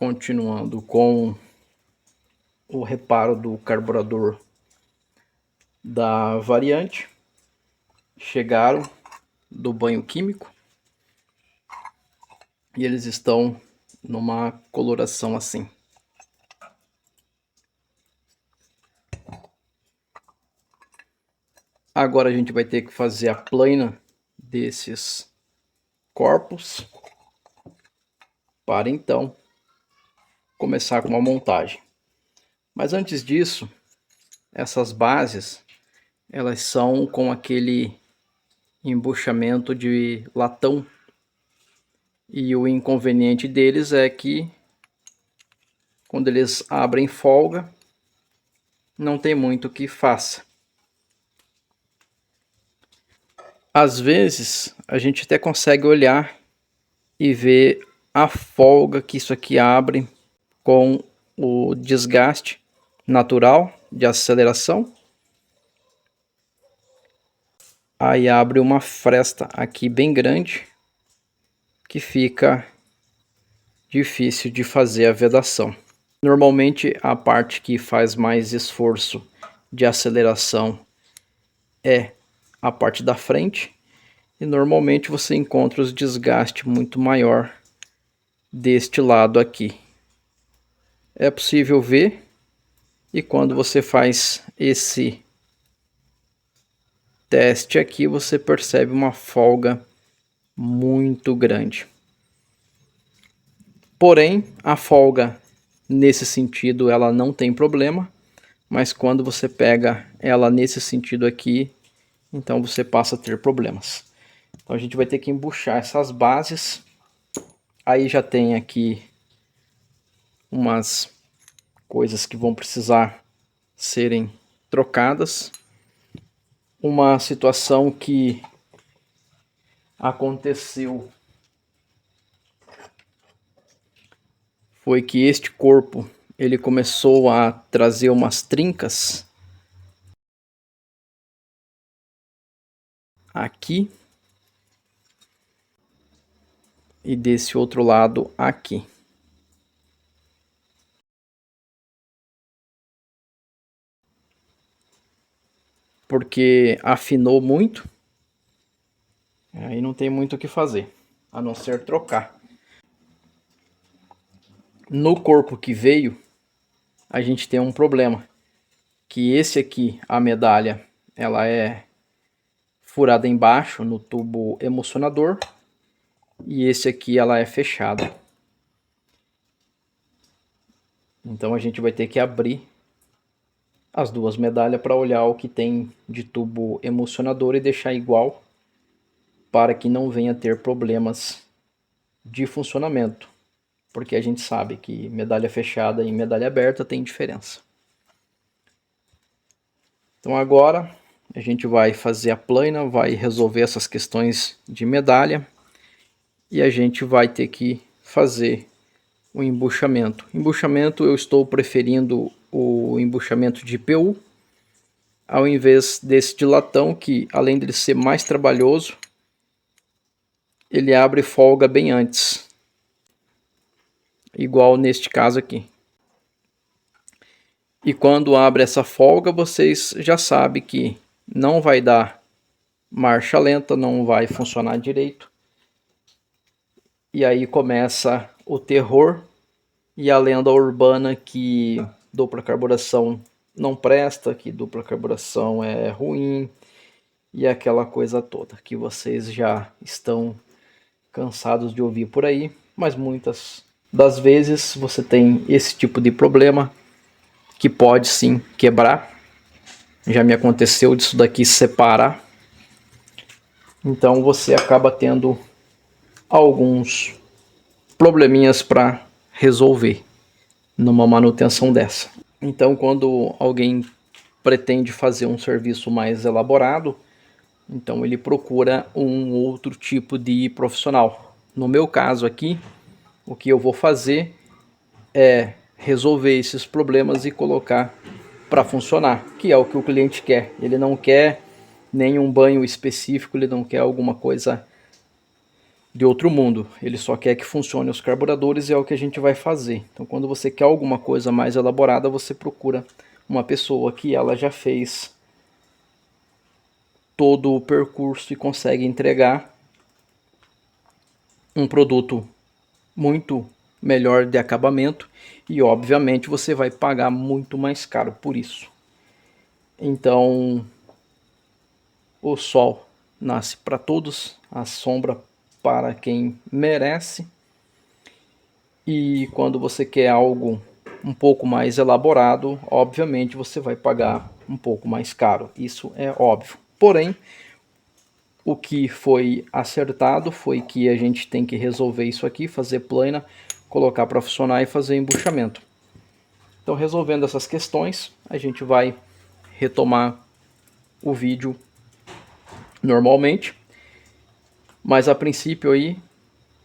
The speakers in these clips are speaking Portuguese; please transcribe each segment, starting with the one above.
Continuando com o reparo do carburador da variante, chegaram do banho químico e eles estão numa coloração assim. Agora a gente vai ter que fazer a plana desses corpos para então começar com a montagem. Mas antes disso, essas bases elas são com aquele embuchamento de latão, e o inconveniente deles é que quando eles abrem folga não tem muito o que faça. Às vezes a gente até consegue olhar e ver a folga que isso aqui abre com o desgaste natural de aceleração. Aí abre uma fresta aqui bem grande que fica difícil de fazer a vedação. Normalmente a parte que faz mais esforço de aceleração é a parte da frente, e normalmente você encontra os desgastes muito maior deste lado aqui. É possível ver, e quando você faz esse teste aqui, você percebe uma folga muito grande. Porém, a folga nesse sentido ela não tem problema, mas quando você pega ela nesse sentido aqui, então você passa a ter problemas. Então a gente vai ter que embuchar essas bases. Aí já tem aqui umas coisas que vão precisar serem trocadas. Uma situação que aconteceu foi que este corpo ele começou a trazer umas trincas aqui e desse outro lado aqui. Porque afinou muito, aí não tem muito o que fazer, a não ser trocar. No corpo que veio, a gente tem um problema, que esse aqui, a medalha, ela é furada embaixo no tubo emocionador, e esse aqui ela é fechada. Então a gente vai ter que abrir as duas medalhas para olhar o que tem de tubo emocionador e deixar igual, para que não venha ter problemas de funcionamento, porque a gente sabe que medalha fechada e medalha aberta tem diferença. Então agora a gente vai fazer a plana, vai resolver essas questões de medalha e a gente vai ter que fazer o embuchamento. Embuchamento eu estou preferindo o embuchamento de PU ao invés desse de latão, que além de ser mais trabalhoso, ele abre folga bem antes, igual neste caso aqui. E quando abre essa folga, vocês já sabem que não vai dar marcha lenta, não vai funcionar direito. E aí começa o terror e a lenda urbana que dupla carburação não presta, que dupla carburação é ruim e aquela coisa toda que vocês já estão cansados de ouvir por aí, mas muitas das vezes você tem esse tipo de problema que pode sim quebrar. Já me aconteceu disso daqui separar. Então você acaba tendo alguns probleminhas para resolver numa manutenção dessa. Então quando alguém pretende fazer um serviço mais elaborado, então ele procura um outro tipo de profissional. No meu caso aqui, o que eu vou fazer é resolver esses problemas e colocar para funcionar, que é o que o cliente quer. Ele não quer nenhum banho específico, ele não quer alguma coisa de outro mundo. Ele só quer que funcione os carburadores e é o que a gente vai fazer. Então quando você quer alguma coisa mais elaborada, você procura uma pessoa que ela já fez todo o percurso e consegue entregar um produto muito melhor de acabamento, e obviamente você vai pagar muito mais caro por isso. Então o sol nasce para todos, a sombra para quem merece, e quando você quer algo um pouco mais elaborado, obviamente você vai pagar um pouco mais caro, isso é óbvio. Porém, o que foi acertado foi que a gente tem que resolver isso aqui, fazer plana, colocar para funcionar e fazer embuchamento. Então, resolvendo essas questões, a gente vai retomar o vídeo normalmente. Mas a princípio aí,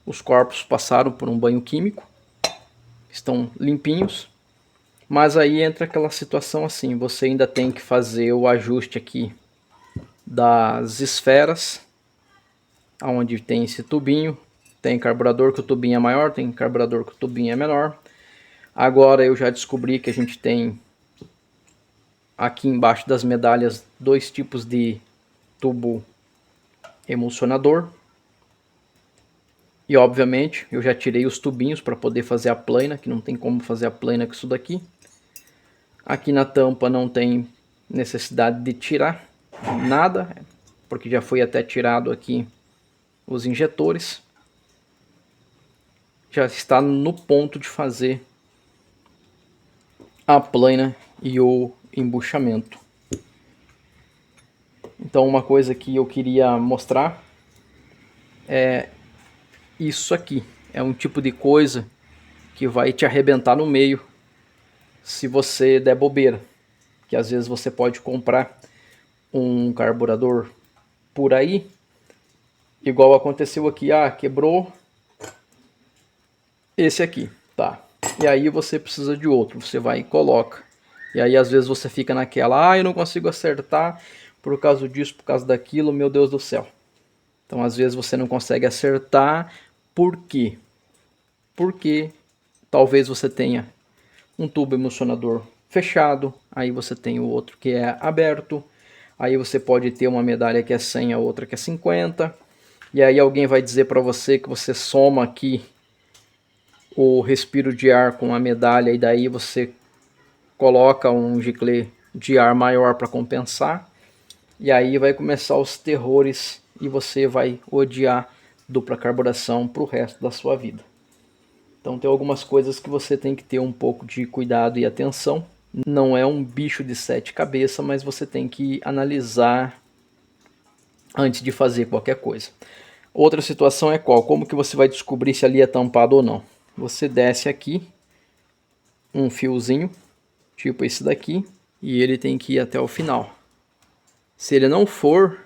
os corpos passaram por um banho químico, estão limpinhos. Mas aí entra aquela situação assim, você ainda tem que fazer o ajuste aqui das esferas, onde tem esse tubinho. Tem carburador que o tubinho é maior, tem carburador que o tubinho é menor. Agora eu já descobri que a gente tem aqui embaixo das medalhas dois tipos de tubo emulsionador. E obviamente eu já tirei os tubinhos para poder fazer a plana, que não tem como fazer a plana com isso daqui. Aqui na tampa não tem necessidade de tirar nada, porque já foi até tirado aqui os injetores. Já está no ponto de fazer a plana e o embuchamento. Então uma coisa que eu queria mostrar é isso aqui. É um tipo de coisa que vai te arrebentar no meio se você der bobeira. Que às vezes você pode comprar um carburador por aí, igual aconteceu aqui, quebrou esse aqui, tá? E aí você precisa de outro, você vai e coloca. E aí às vezes você fica naquela, eu não consigo acertar por causa disso, por causa daquilo, meu Deus do céu. Então às vezes você não consegue acertar, por quê? Porque talvez você tenha um tubo emulsionador fechado, aí você tem o outro que é aberto, aí você pode ter uma medalha que é 100, a outra que é 50, e aí alguém vai dizer para você que você soma aqui o respiro de ar com a medalha e daí você coloca um giclê de ar maior para compensar, e aí vai começar os terrores e você vai odiar dupla carburação para o resto da sua vida. Então tem algumas coisas que você tem que ter um pouco de cuidado e atenção. Não é um bicho de 7 cabeças, mas você tem que analisar antes de fazer qualquer coisa. Outra situação é qual? Como que você vai descobrir se ali é tampado ou não? Você desce aqui um fiozinho, tipo esse daqui, e ele tem que ir até o final. Se ele não for,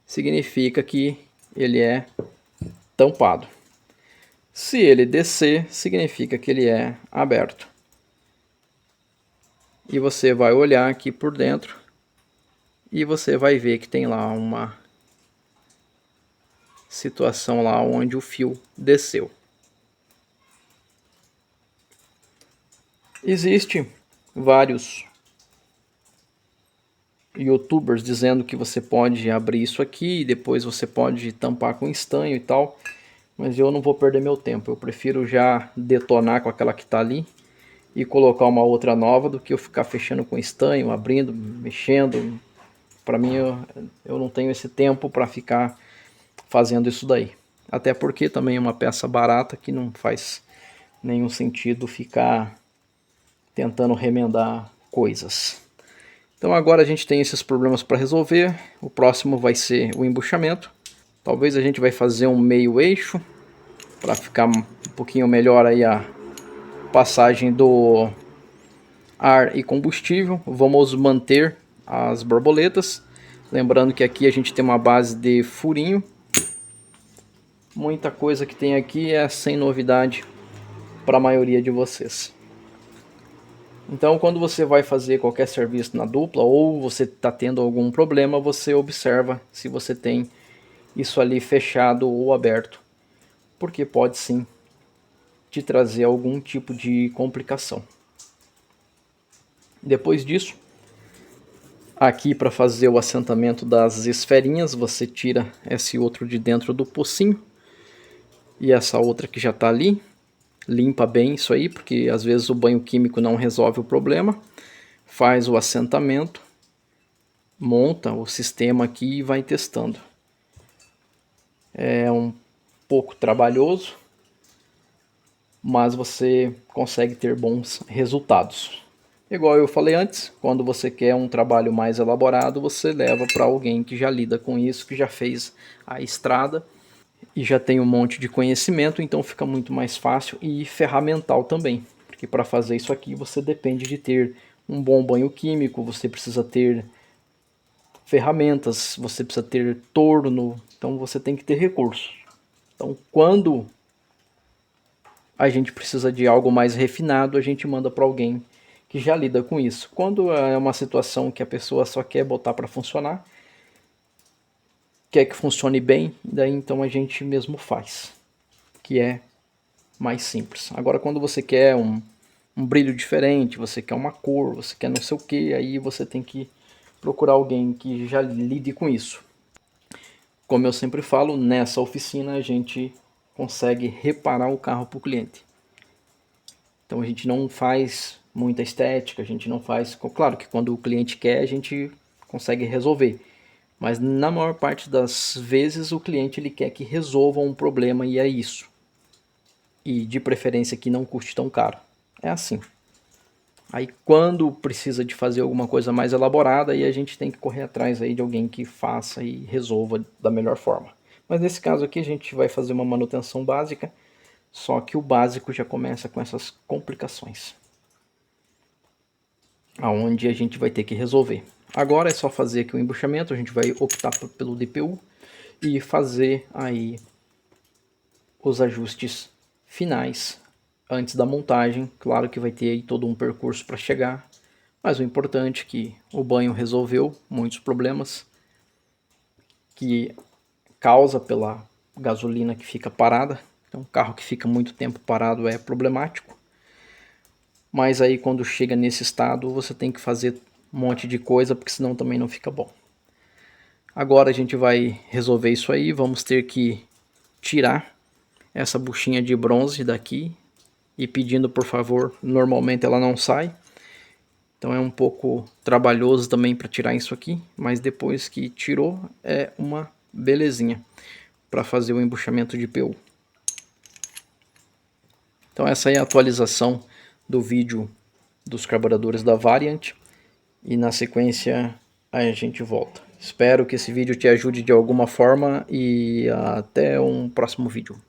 significa que ele é tampado. Se ele descer, significa que ele é aberto. E você vai olhar aqui por dentro e você vai ver que tem lá uma situação lá onde o fio desceu. Existem vários YouTubers dizendo que você pode abrir isso aqui e depois você pode tampar com estanho e tal, mas eu não vou perder meu tempo. Eu prefiro já detonar com aquela que está ali e colocar uma outra nova do que eu ficar fechando com estanho, abrindo, mexendo. Para mim eu não tenho esse tempo para ficar fazendo isso daí. Até porque também é uma peça barata que não faz nenhum sentido ficar tentando remendar coisas. Então agora a gente tem esses problemas para resolver. O próximo vai ser o embuchamento. Talvez a gente vai fazer um meio eixo para ficar um pouquinho melhor aí a passagem do ar e combustível. Vamos manter as borboletas. Lembrando que aqui a gente tem uma base de furinho. Muita coisa que tem aqui é sem novidade para a maioria de vocês. Então quando você vai fazer qualquer serviço na dupla ou você está tendo algum problema, você observa se você tem isso ali fechado ou aberto porque pode sim te trazer algum tipo de complicação. Depois disso, aqui para fazer o assentamento das esferinhas, você tira esse outro de dentro do pocinho e essa outra que já está ali. Limpa bem isso aí, porque às vezes o banho químico não resolve o problema. Faz o assentamento, monta o sistema aqui e vai testando. É um pouco trabalhoso, mas você consegue ter bons resultados. Igual eu falei antes, quando você quer um trabalho mais elaborado, você leva para alguém que já lida com isso, que já fez a estrada e já tem um monte de conhecimento, então fica muito mais fácil e ferramental também. Porque para fazer isso aqui você depende de ter um bom banho químico, você precisa ter ferramentas, você precisa ter torno, então você tem que ter recursos. Então quando a gente precisa de algo mais refinado, a gente manda para alguém que já lida com isso. Quando é uma situação que a pessoa só quer botar para funcionar, quer que funcione bem, daí então a gente mesmo faz, que é mais simples. Agora quando você quer um brilho diferente, você quer uma cor, você quer não sei o que, aí você tem que procurar alguém que já lide com isso. Como eu sempre falo, nessa oficina a gente consegue reparar o carro para o cliente. Então a gente não faz muita estética, a gente não faz... Claro que quando o cliente quer, a gente consegue resolver. Mas na maior parte das vezes o cliente ele quer que resolva um problema e é isso. E de preferência que não custe tão caro. É assim. Aí quando precisa de fazer alguma coisa mais elaborada, aí a gente tem que correr atrás aí de alguém que faça e resolva da melhor forma. Mas nesse caso aqui a gente vai fazer uma manutenção básica, só que o básico já começa com essas complicações, aonde a gente vai ter que resolver. Agora é só fazer aqui o embuchamento, a gente vai optar pelo DPU e fazer aí os ajustes finais antes da montagem. Claro que vai ter aí todo um percurso para chegar, mas o importante é que o banho resolveu muitos problemas que causa pela gasolina que fica parada. Então, um carro que fica muito tempo parado é problemático. Mas aí quando chega nesse estado, você tem que fazer um monte de coisa, porque senão também não fica bom. Agora a gente vai resolver isso aí, vamos ter que tirar essa buchinha de bronze daqui e pedindo por favor, normalmente ela não sai. Então é um pouco trabalhoso também para tirar isso aqui, mas depois que tirou é uma belezinha para fazer o embuchamento de PU. Então essa é a atualização do vídeo dos carburadores da Variant e na sequência a gente volta. Espero que esse vídeo te ajude de alguma forma e até um próximo vídeo.